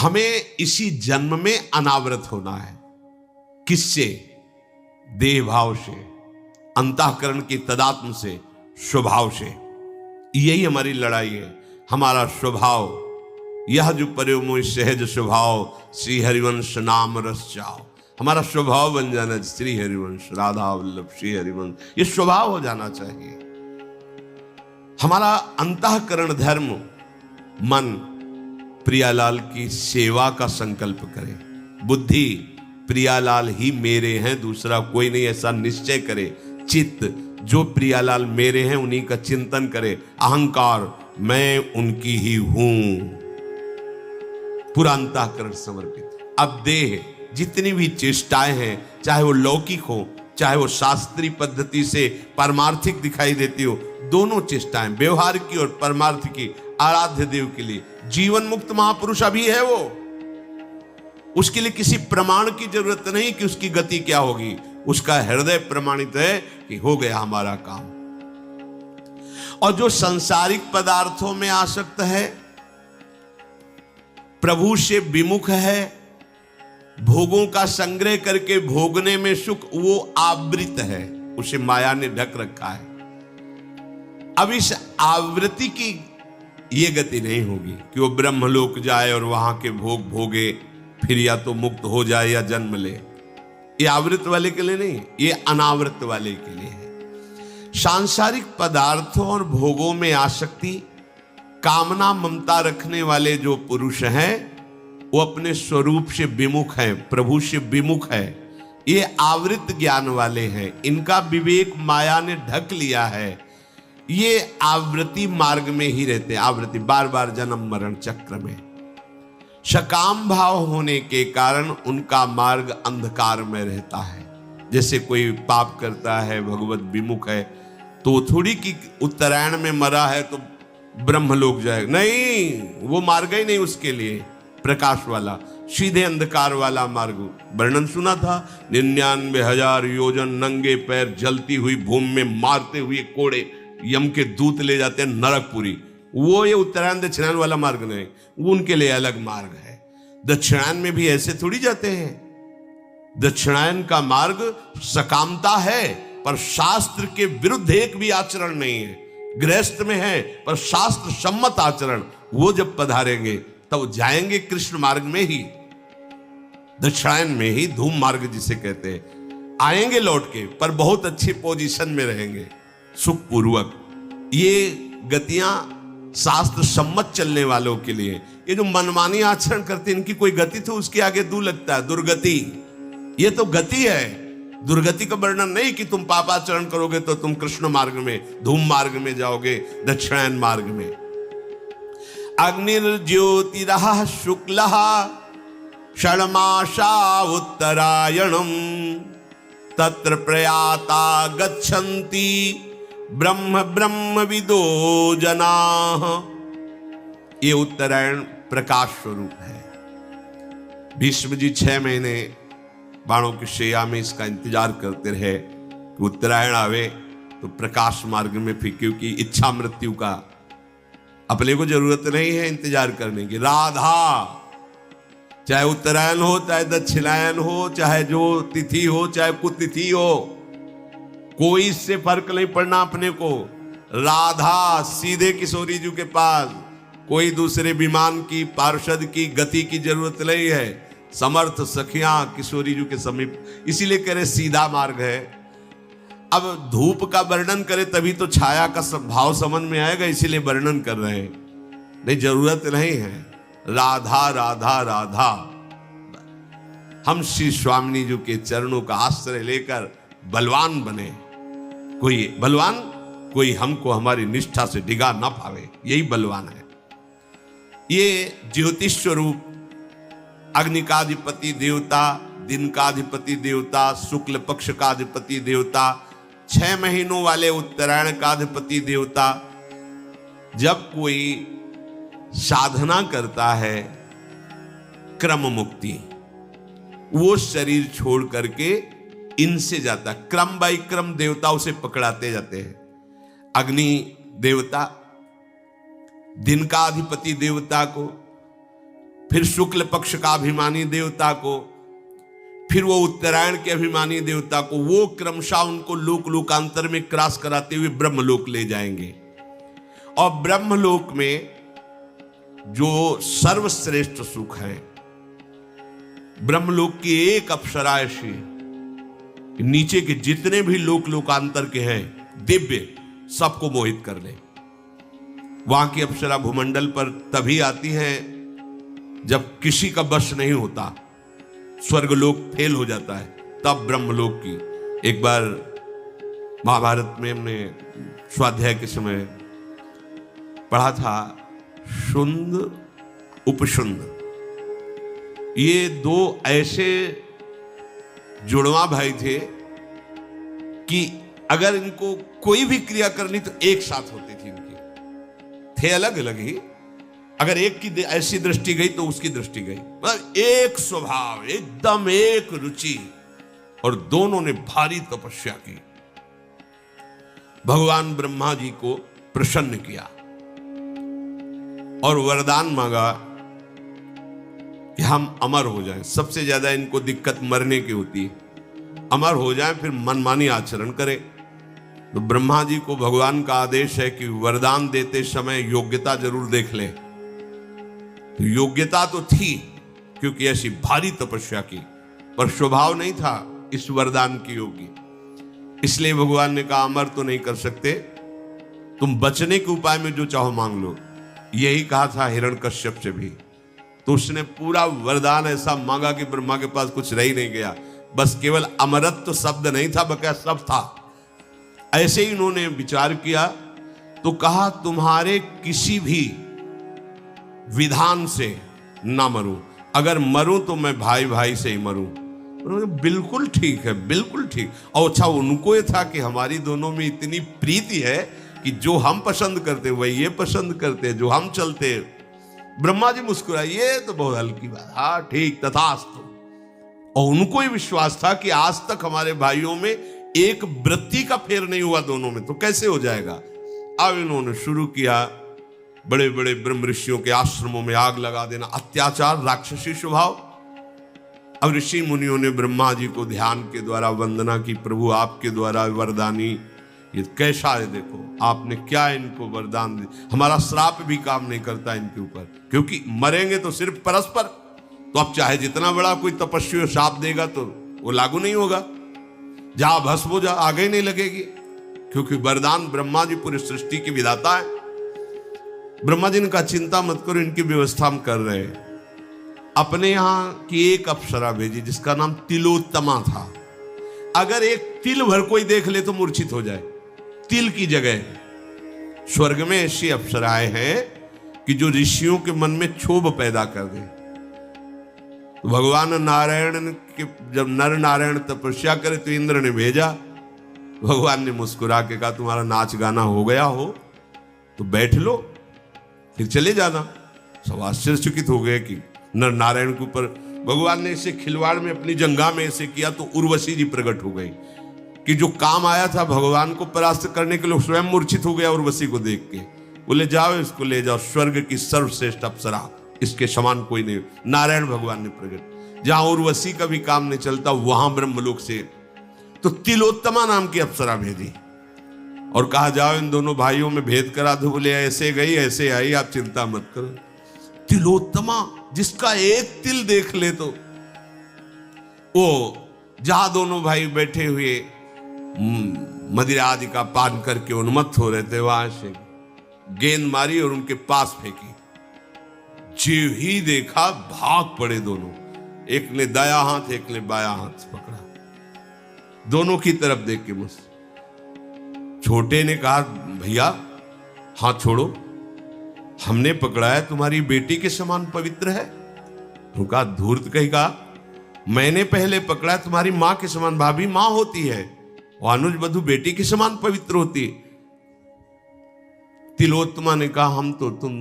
हमें इसी जन्म में अनावृत होना है। किससे? देह भाव से, अंतःकरण की तदात्म से, स्वभाव से। यही हमारी लड़ाई है। हमारा स्वभाव, यह जो परम सहज स्वभाव श्री हरिवंश नाम रस चाओ, हमारा स्वभाव बन जाना। श्री हरिवंश, राधा वल्लभ श्री हरिवंश, ये स्वभाव हो जाना चाहिए। हमारा अंतःकरण धर्म, मन प्रियालाल की सेवा का संकल्प करे। बुद्धि प्रियालाल ही मेरे हैं, दूसरा कोई नहीं, ऐसा निश्चय करे। चित्त जो प्रियालाल मेरे हैं उन्हीं का चिंतन करे। अहंकार मैं उनकी ही हूं, पूरा अंतःकरण समर्पित। अब देह जितनी भी चेष्टाएं हैं, चाहे वो लौकिक हो, चाहे वो शास्त्रीय पद्धति से पारमार्थिक दिखाई देती हो, दोनों चेष्टाएं व्यवहार की और परमार्थ की, आराध्य देव के लिए जीवन मुक्त महापुरुष अभी है वो। उसके लिए किसी प्रमाण की जरूरत नहीं कि उसकी गति क्या होगी। उसका हृदय प्रमाणित है कि हो गया हमारा काम। और जो सांसारिक पदार्थों में आसक्त है, प्रभु से विमुख है, भोगों का संग्रह करके भोगने में सुख, वो आवृत है, उसे माया ने ढक रखा है। अब इस आवृत्ति की ये गति नहीं होगी कि वो ब्रह्मलोक जाए और वहां के भोग भोगे, फिर या तो मुक्त हो जाए या जन्म ले। ये आवृत वाले के लिए नहीं, ये अनावृत वाले के लिए है। सांसारिक पदार्थों और भोगों में आसक्ति, कामना ममता रखने वाले जो पुरुष हैं, वो अपने स्वरूप से विमुख हैं, प्रभु से विमुख है। ये आवृत ज्ञान वाले हैं, इनका विवेक माया ने ढक लिया है। ये आवृत्ति मार्ग में ही रहते हैं, आवृत्ति बार बार जन्म मरण चक्र में। सकाम भाव होने के कारण उनका मार्ग अंधकार में रहता है। जैसे कोई पाप करता है, भगवत विमुख है, तो थोड़ी कि उत्तरायण में मरा है तो ब्रह्मलोक जाएगा, नहीं, वो मार्ग ही नहीं उसके लिए प्रकाश वाला, सीधे अंधकार वाला मार्ग। वर्णन सुना था, 99,000 योजन नंगे पैर जलती हुई भूमि में मारते हुए कोड़े यम के दूत ले जाते हैं नरकपुरी। वो ये उत्तरायण दक्षिणायन वाला मार्ग नहीं, वो उनके लिए अलग मार्ग है। दक्षिणायन में भी ऐसे थोड़ी जाते हैं। दक्षिणायन का मार्ग सकामता है, पर शास्त्र के विरुद्ध एक भी आचरण नहीं है। गृहस्थ में है पर शास्त्र सम्मत आचरण। वो जब पधारेंगे तब जाएंगे कृष्ण मार्ग में ही, दक्षिणायन में ही, धूम मार्ग जिसे कहते हैं। आएंगे लौट के, पर बहुत अच्छी पोजीशन में रहेंगे, सुखपूर्वक। ये गतियां शास्त्र सम्मत चलने वालों के लिए। ये जो मनमानी आचरण करते हैं, इनकी कोई गति तो उसके आगे दू लगता है, दुर्गति। ये तो गति है, दुर्गति का वर्णन नहीं कि तुम पापाचरण करोगे तो तुम कृष्ण मार्ग में, धूम मार्ग में जाओगे, दक्षिणायन मार्ग में। अग्निर्ज्योतिरः शुक्लः षण्मासा उत्तरायणम तत्र प्रयाता गच्छन्ति ब्रह्म ब्रह्म विदो जनाः। ये उत्तरायण प्रकाश स्वरूप है। भीष्म जी 6 महीने बाणों की शैया में इसका इंतजार करते रहे कि उत्तरायण आवे तो प्रकाश मार्ग में फिर, क्योंकि इच्छा मृत्यु का अपने को जरूरत नहीं है इंतजार करने की। राधा, चाहे उत्तरायण हो, चाहे दक्षिणायन हो, चाहे जो तिथि हो, चाहे कुतिथि हो, कोई इससे फर्क नहीं पड़ना अपने को। राधा सीधे किशोरी जी के पास, कोई दूसरे विमान की, पार्षद की गति की जरूरत नहीं है। समर्थ सखियां किशोरी जी के समीप, इसीलिए कह रहे सीधा मार्ग है। अब धूप का वर्णन करे तभी तो छाया का भाव समझ में आएगा, इसीलिए वर्णन कर रहे हैं, नहीं जरूरत नहीं है। राधा राधा राधा। हम श्री स्वामिनी जी के चरणों का आश्रय लेकर बलवान बने। कोई बलवान, कोई हमको हमारी निष्ठा से डिगा ना पावे, यही बलवान है। ये ज्योतिष स्वरूप, अग्नि का अधिपति देवता, दिन का अधिपति देवता, शुक्ल पक्ष का अधिपति देवता, 6 महीनों वाले उत्तरायण का अधिपति देवता। जब कोई साधना करता है क्रम मुक्ति, वो शरीर छोड़ करके इनसे जाता, क्रम बाई क्रम देवता उसे पकड़ाते जाते हैं। अग्नि देवता दिन का अधिपति देवता को, फिर शुक्ल पक्ष का अभिमानी देवता को, फिर वो उत्तरायण के अभिमानी देवता को, वो क्रमशः उनको लोक लोकांतर में क्रॉस कराते हुए ब्रह्मलोक ले जाएंगे। और ब्रह्मलोक में जो सर्वश्रेष्ठ सुख है, ब्रह्मलोक की एक अप्सरा ऐसी नीचे के जितने भी लोक लोकांतर के हैं दिव्य, सबको मोहित कर ले। वहां की अप्सरा भूमंडल पर तभी आती है जब किसी का वश नहीं होता, स्वर्गलोक फेल हो जाता है, तब ब्रह्मलोक की। एक बार महाभारत में हमने स्वाध्याय के समय पढ़ा था, शुंद उपशुंद, ये दो ऐसे जुड़वा भाई थे कि अगर इनको कोई भी क्रिया करनी तो एक साथ होती थी इनकी, थे अलग अलग ही, अगर एक की ऐसी दृष्टि गई तो उसकी दृष्टि गई, मतलब एक स्वभाव, एकदम एक रुचि, और दोनों ने भारी तपस्या की, भगवान ब्रह्मा जी को प्रसन्न किया और वरदान मांगा कि हम अमर हो जाएं। सबसे ज्यादा इनको दिक्कत मरने की होती है, अमर हो जाएं फिर मनमानी आचरण करें। तो ब्रह्मा जी को भगवान का आदेश है कि वरदान देते समय योग्यता जरूर देख ले। तो योग्यता तो थी क्योंकि ऐसी भारी तपस्या की, पर स्वभाव नहीं था इस वरदान की योगी, इसलिए भगवान ने कहा अमर तो नहीं कर सकते, तुम बचने के उपाय में जो चाहो मांग लो। यही कहा था हिरण्यकश्यप से भी, तो उसने पूरा वरदान ऐसा मांगा कि ब्रह्मा के पास कुछ रह ही नहीं गया, बस केवल अमरत्व तो शब्द नहीं था, बकाया सब था। ऐसे ही इन्होंने विचार किया तो कहा तुम्हारे किसी भी विधान से ना मरूं, अगर मरूं तो मैं भाई भाई से ही मरूं। उन्होंने बिल्कुल ठीक है, बिल्कुल ठीक। और अच्छा उनको ये था कि हमारी दोनों में इतनी प्रीति है कि जो हम पसंद करते वही ये पसंद करते, जो हम चलते। ब्रह्मा जी मुस्कुराए, ये तो बहुत हल्की बात, हाँ ठीक, तथास्तु। और उनको ही विश्वास था कि आज तक हमारे भाइयों में एक वृत्ति का फेर नहीं हुआ दोनों में, तो कैसे हो जाएगा। अब इन्होंने शुरू किया बड़े बड़े ब्रह्म ऋषियों के आश्रमों में आग लगा देना, अत्याचार, राक्षसी स्वभाव। अब ऋषि मुनियों ने ब्रह्मा जी को ध्यान के द्वारा वंदना की, प्रभु आपके द्वारा वरदानी ये कैसा है, देखो आपने क्या इनको वरदान दिया, हमारा श्राप भी काम नहीं करता इनके ऊपर, क्योंकि मरेंगे तो सिर्फ परस्पर। तो अब चाहे जितना बड़ा कोई तपस्वी श्राप देगा तो वो लागू नहीं होगा, जहां भस्म हो जा आगे ही नहीं लगेगी, क्योंकि वरदान ब्रह्मा जी पूरी सृष्टि के विधाता है। ब्रह्मा जी ने कहा चिंता मत करो, इनकी व्यवस्था हम कर रहे हैं। अपने यहां की एक अप्सरा भेजी जिसका नाम तिलोत्तमा था, अगर एक तिल भर कोई देख ले तो मूर्छित हो जाए, तिल की जगह। स्वर्ग में ऐसी अप्सराएं हैं कि जो ऋषियों के मन में क्षोभ पैदा कर दे। तो भगवान नारायण के जब नर नारायण तपस्या करे तो इंद्र ने भेजा, भगवान ने मुस्कुरा के कहा तुम्हारा नाच गाना हो गया हो तो बैठ लो, फिर चले जाना। सब आश्चर्यचकित हो गए कि नर नारायण के ऊपर भगवान ने इसे खिलवाड़ में अपनी जंगा में ऐसे किया तो उर्वशी जी प्रकट हो गई कि जो काम आया था भगवान को परास्त करने के लिए स्वयं मूर्छित हो गया उर्वशी को देख के। बोले जाओ इसको ले जाओ, स्वर्ग की सर्वश्रेष्ठ अप्सरा, इसके समान कोई नहीं। नारायण भगवान ने प्रकट, जहां उर्वशी का भी काम नहीं चलता वहां ब्रह्मलोक से तो तिलोत्तमा नाम की अप्सरा भेजी और कहा जाओ इन दोनों भाइयों में भेद करा दो। बोले ऐसे गई ऐसे आई, आप चिंता मत करो। तिलोत्तमा जिसका एक तिल देख ले तो वो जहां दोनों भाई बैठे हुए मदिरा आदि का पान करके उन्मत्त हो रहे थे, वहां से गेंद मारी और उनके पास फेंकी। जीव ही देखा भाग पड़े दोनों, एक ने दाया हाथ एक ने बाया हाथ पकड़ा, दोनों की तरफ देख के मुझसे। छोटे ने कहा भैया हाथ छोड़ो, हमने पकड़ा है, तुम्हारी बेटी के समान पवित्र है। उनका धूर्त कहेगा मैंने पहले पकड़ा, तुम्हारी मां के समान, भाभी मां होती है, अनुज वधु बेटी के समान पवित्र होती। तिलोत्तमा ने कहा हम तो तुम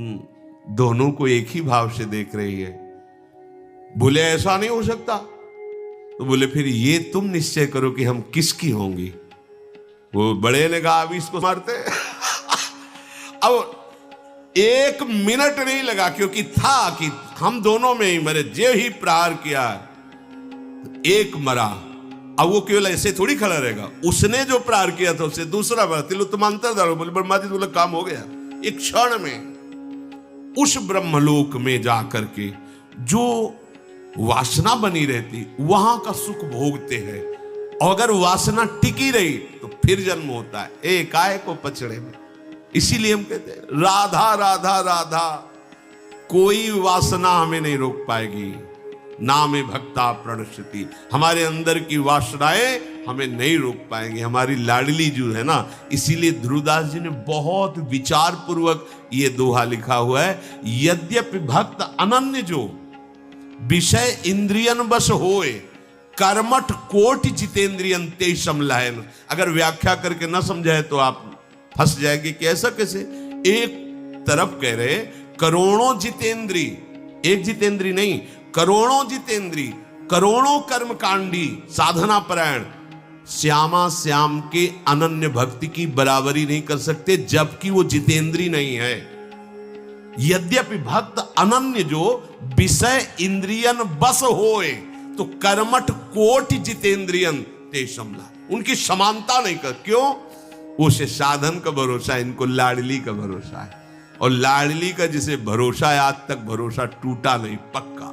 दोनों को एक ही भाव से देख रही है। बोले ऐसा नहीं हो सकता। तो बोले फिर ये तुम निश्चय करो कि हम किसकी होंगी। वो बड़े ने कहा अभी इसको मारते अब एक मिनट नहीं लगा, क्योंकि था कि हम दोनों में ही मरे, जे ही प्रहार किया एक मरा। अब वो केवल ऐसे थोड़ी खड़ा रहेगा, उसने जो प्रहार किया था उससे दूसरा मरा। तिलोत्तमांतर दारो बोले ब्रह्मा जी, बोले काम हो गया। एक क्षण में उस ब्रह्मलोक में जाकर के जो वासना बनी रहती वहां का सुख भोगते हैं, और अगर वासना टिकी रही तो फिर जन्म होता है एकाए को पछड़े में। इसीलिए हम कहते हैं राधा राधा राधा, कोई वासना हमें नहीं रोक पाएगी। नामे भक्ता प्रणश्यति, हमारे अंदर की वासनाएं हमें नहीं रोक पाएंगे, हमारी लाडली जो है ना। इसीलिए ध्रुवदास जी ने बहुत विचार पूर्वक ये दोहा लिखा हुआ है, यद्यपि भक्त अनन्य जो विषय इंद्रियन बस होए, कर्मठ कोटि जितेंद्रियन ते समलायन। अगर व्याख्या करके न समझाए तो आप फंस जाएंगे कि ऐसा कैसे। एक तरफ कह रहे करोड़ों जितेंद्री, एक जितेंद्री नहीं, करोड़ों जितेंद्री, करोड़ों कर्मकांडी साधना परायण श्यामा श्याम के अनन्य भक्ति की बराबरी नहीं कर सकते, जबकि वो जितेंद्री नहीं है। यद्यपि भक्त अनन्य जो विषय इंद्रियन बस होए, तो कर्मठ कोटि जितेंद्रियन ते समला, उनकी समानता नहीं कर। क्यों? उसे साधन का भरोसा है, इनको लाडली का भरोसा है, और लाडली का जिसे भरोसा है आज तक भरोसा टूटा नहीं, पक्का।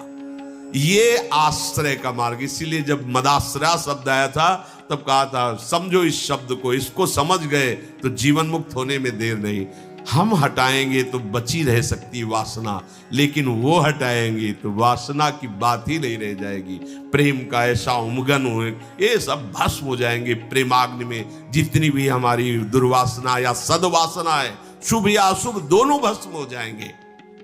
ये आश्रय का मार्ग। इसीलिए जब मदाश्रय शब्द आया था तब कहा था समझो इस शब्द को, इसको समझ गए तो जीवन मुक्त होने में देर नहीं। हम हटाएंगे तो बची रह सकती वासना, लेकिन वो हटाएंगे तो वासना की बात ही नहीं रह जाएगी। प्रेम का ऐसा उमगन हो, ये सब भस्म हो जाएंगे प्रेमाग्नि में। जितनी भी हमारी दुर्वासना या सद्वासना है, शुभ या अशुभ दोनों भस्म हो जाएंगे।